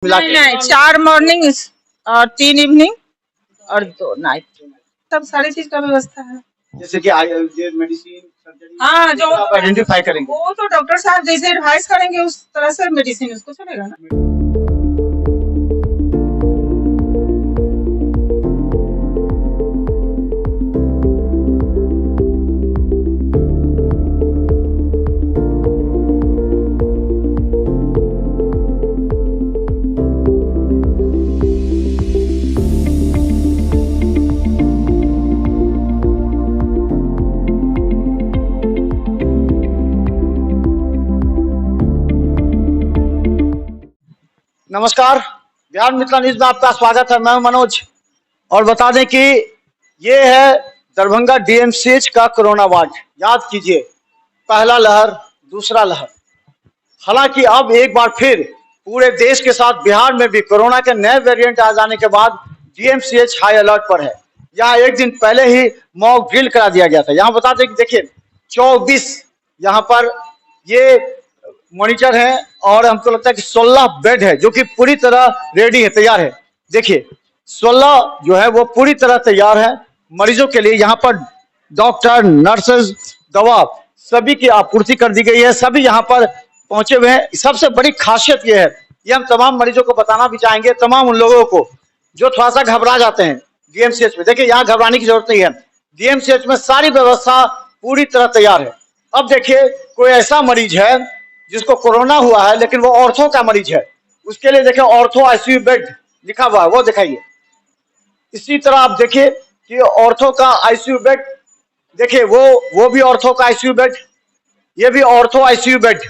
मिला नहीं के नहीं, 4 मॉर्निंग और 3 इवनिंग और 2 नाइट। सब सारी चीज का व्यवस्था है। जैसे कि ये मेडिसिन सर्जरी हाँ, जो आप आइडेंटिफाई करेंगे। वो तो डॉक्टर साहब जैसे एडवाइस करेंगे उस तरह से मेडिसिन उसको चलेगा ना। नमस्कार, बिहार मित्र न्यूज में आपका स्वागत है। मैं हूं मनोज और बता दें कि ये है दरभंगा डीएमसीएच का कोरोना वार्ड। याद कीजिए, पहला लहर, दूसरा लहर। हालांकि अब एक बार फिर पूरे देश के साथ बिहार में भी कोरोना के नए वेरिएंट आ जाने के बाद डीएमसीएच हाई अलर्ट पर है। यहाँ एक दिन पहले ही मॉक ड्रिल करा दिया गया था। यहाँ बता दें कि देखिए 24 यहाँ पर ये मॉनिटर है और हमको लगता है कि 16 बेड है जो कि पूरी तरह रेडी है, तैयार है। देखिए 16 जो है वो पूरी तरह तैयार है मरीजों के लिए। यहाँ पर डॉक्टर, नर्सेज, दवा सभी की आपूर्ति कर दी गई है। सभी यहाँ पर पहुंचे हुए हैं। सबसे बड़ी खासियत यह है, ये हम तमाम मरीजों को बताना भी चाहेंगे, तमाम उन लोगों को जो थोड़ा सा घबरा जाते हैं डीएमसीएच में। देखिए यहाँ घबराने की जरूरत नहीं है। डीएमसीएच में सारी व्यवस्था पूरी तरह तैयार है। अब देखिए कोई ऐसा मरीज है जिसको कोरोना हुआ है लेकिन वो ऑर्थो का मरीज है, उसके लिए देखिए ऑर्थो आईसीयू बेड लिखा हुआ है, वो दिखाइए। इसी तरह आप देखिए कि ऑर्थो का आईसीयू बेड, देखिए वो भी ऑर्थो का आईसीयू बेड, ये भी ऑर्थो आईसीयू बेड।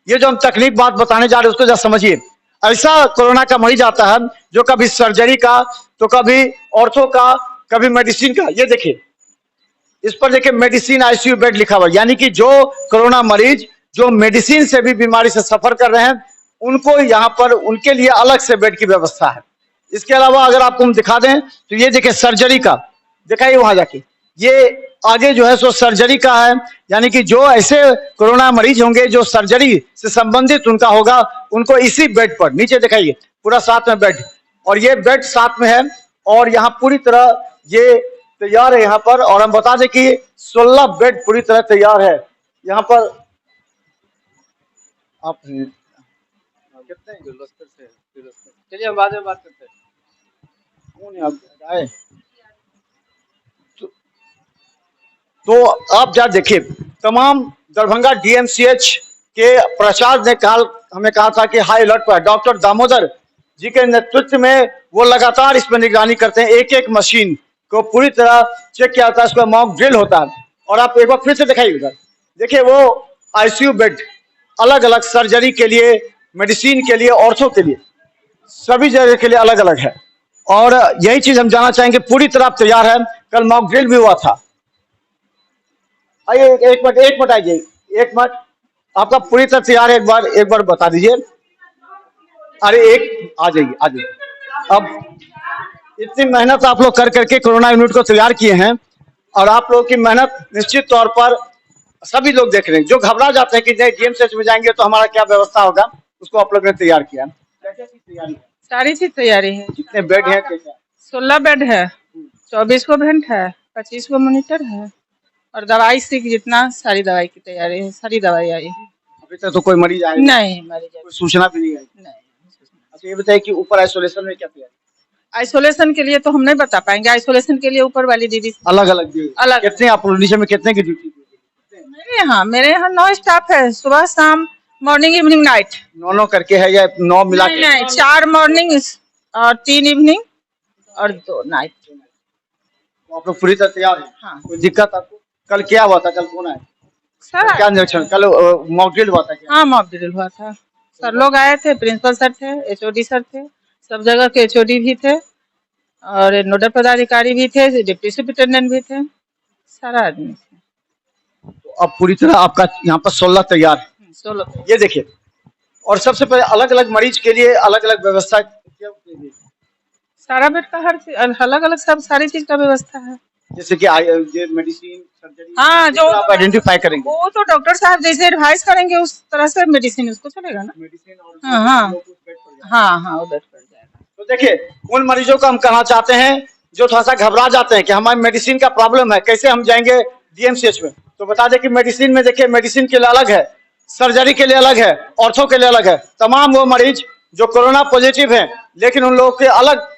ये जो हम तकनीक बात बताने जा रहे हैं उसको जरा समझिए। ऐसा कोरोना का मरीज आता है जो कभी सर्जरी का, तो कभी ऑर्थो का, कभी मेडिसिन का। ये देखिए इस पर देखिए मेडिसिन आईसीयू बेड लिखा हुआ है, यानी कि जो कोरोना मरीज जो मेडिसिन से भी बीमारी से सफर कर रहे हैं उनको यहाँ पर उनके लिए अलग से बेड की व्यवस्था है। इसके अलावा अगर आपको हम दिखा दें तो ये देखिए सर्जरी का, दिखाइए वहां जाके, ये आगे जो है सो सर्जरी का है, यानी कि जो ऐसे कोरोना मरीज होंगे जो सर्जरी से संबंधित उनका होगा उनको इसी बेड पर, नीचे दिखाइए पूरा साथ में बेड, और ये बेड साथ में है और यहाँ पूरी तरह ये तैयार है यहाँ पर। और हम बता दें कि 16 बेड पूरी तरह तैयार है यहाँ पर। आप कितने चलिए हम बाद में बात करते हैं। कौन है आप आए? तो आप जा देखिए, तमाम दरभंगा डीएमसीएच के प्रचार ने हमें कहा था कि हाई अलर्ट पर। डॉक्टर दामोदर जी के नेतृत्व में वो लगातार इस पर निगरानी करते हैं। एक एक मशीन को पूरी तरह चेक किया जाता है, इस पर मॉक ड्रिल होता है। और आप एक बार फिर से दिखाइए उधर, देखिए वो आईसीयू बेड अलग अलग, सर्जरी के लिए, मेडिसिन के लिए, ऑर्थो के लिए, सभी जगह के लिए अलग अलग है। और यही चीज हम जानना चाहेंगे, पूरी तरह तैयार है। कल मॉक ड्रिल भी हुआ था। आइए एक मिनट आइए, एक मिनट, आपका पूरी तरह तैयार है, एक बार बता दीजिए। अरे एक आ जाइए। अब इतनी मेहनत आप लोग कर करके कोरोना यूनिट को तैयार किए हैं और आप लोगों की मेहनत निश्चित तौर पर सभी लोग देख रहे हैं। जो घबरा जाते हैं कि नहीं डीएमसीएच में जाएंगे तो हमारा क्या व्यवस्था होगा, उसको आप लोग ने तैयार किया। तैयारी है, सारी चीज तैयारी है। कितने बेड है, कैसा? 16 बेड है, 24 को बेड है, 25 को मॉनिटर है और दवाई से जितना सारी दवाई की तैयारी है, सारी दवाई आई है। अभी तक तो कोई मरीज आया नहीं मरीज कोई सूचना भी नहीं आई। नहीं। अच्छा ये बताइए कि ऊपर आइसोलेशन में क्या तैयारी? आइसोलेशन के लिए तो हम नहीं बता पाएंगे। आइसोलेशन के लिए ऊपर वाली दीदी अलग अलग अलग। कितने आप लोग नीचे में कितने की ड्यूटी? मेरे यहाँ 9 स्टाफ है, सुबह शाम, मॉर्निंग इवनिंग नाइट। 9 करके है या 9 मिला के? नहीं, 4 मॉर्निंग और 3 इवनिंग और 2 नाइट। तो आप लोग पूरी तरह तैयार है? हाँ। कोई दिक्कत आपको? कल क्या हुआ था, कल कौन आया? सर क्या निरीक्षण, कल मॉक ड्रिल हुआ था क्या? हाँ, मॉक ड्रिल हुआ था। सर लोग आए थे, प्रिंसिपल सर थे, एचओडी सर थे, सब जगह के एचओडी भी थे और नोडल पदाधिकारी भी थे, डिप्टी सुपरिटेंडेंट भी थे, सारा आदमी थे। तो अब पूरी तरह आपका यहाँ पर 16 तैयार है। 16। ये देखिए, और सबसे पहले अलग अलग मरीज के लिए अलग अलग व्यवस्था, सारा बेड का हर अलग अलग सब सारी चीज का व्यवस्था है। जैसे कि ये मेडिसिन सर्जरी, हाँ, जो आप आइडेंटिफाई करेंगे वो तो डॉक्टर साहब जैसे एडवाइस करेंगे उस तरह से मेडिसिन उसको चलेगा ना। मेडिसिन और हाँ। हाँ हाँ उधर पड़ जाएगा। तो देखिए, उन मरीजों को हम कहना चाहते हैं जो थोड़ा सा घबरा जाते हैं कि हमारी मेडिसिन का प्रॉब्लम है, कैसे हम जाएंगे डीएमसीएच में। तो बता दें कि मेडिसिन में देखिए, मेडिसिन के लिए अलग है, सर्जरी के लिए अलग है, ऑर्थो के लिए अलग है। तमाम वो मरीज जो कोरोना पॉजिटिव हैं लेकिन उन लोगों के अलग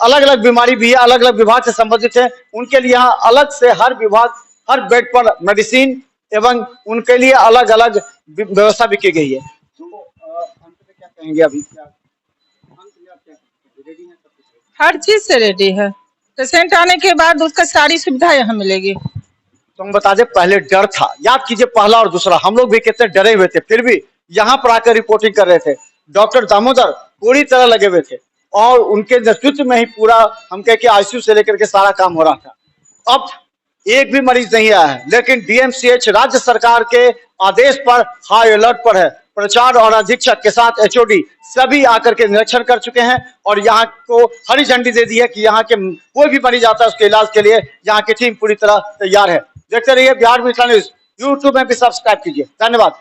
अलग बीमारी भी है, अलग अलग विभाग से संबंधित है, उनके लिए यहाँ अलग से हर विभाग, हर बेड पर मेडिसिन एवं उनके लिए अलग अलग व्यवस्था भी की गई है। तो अंत में क्या कहेंगे अभी, क्या अंत में आप क्या कहेंगे? रेडी है सब कुछ? हर चीज से रेडी है। पेशेंट आने के बाद उसका सारी सुविधा यहाँ मिलेगी। तो हम बता दें, पहले डर था, याद कीजिए पहला और दूसरा, हम लोग भी कितने डरे हुए थे, फिर भी यहाँ पर आकर रिपोर्टिंग कर रहे थे। डॉक्टर दामोदर पूरी तरह लगे हुए थे और उनके नेतृत्व में ही पूरा हम कह के आईसीयू से लेकर के सारा काम हो रहा था। अब एक भी मरीज नहीं आया है, लेकिन डीएमसीएच राज्य सरकार के आदेश पर हाई अलर्ट पर है। प्रचार और अधीक्षक के साथ एचओडी सभी आकर के निरीक्षण कर चुके हैं और यहाँ को हरी झंडी दे दी है कि यहाँ के कोई भी मरीज आता है उसके इलाज के लिए यहाँ की टीम पूरी तरह तैयार है। देखते रहिए बिहार मिथिला न्यूज, यूट्यूब में भी सब्सक्राइब कीजिए। धन्यवाद।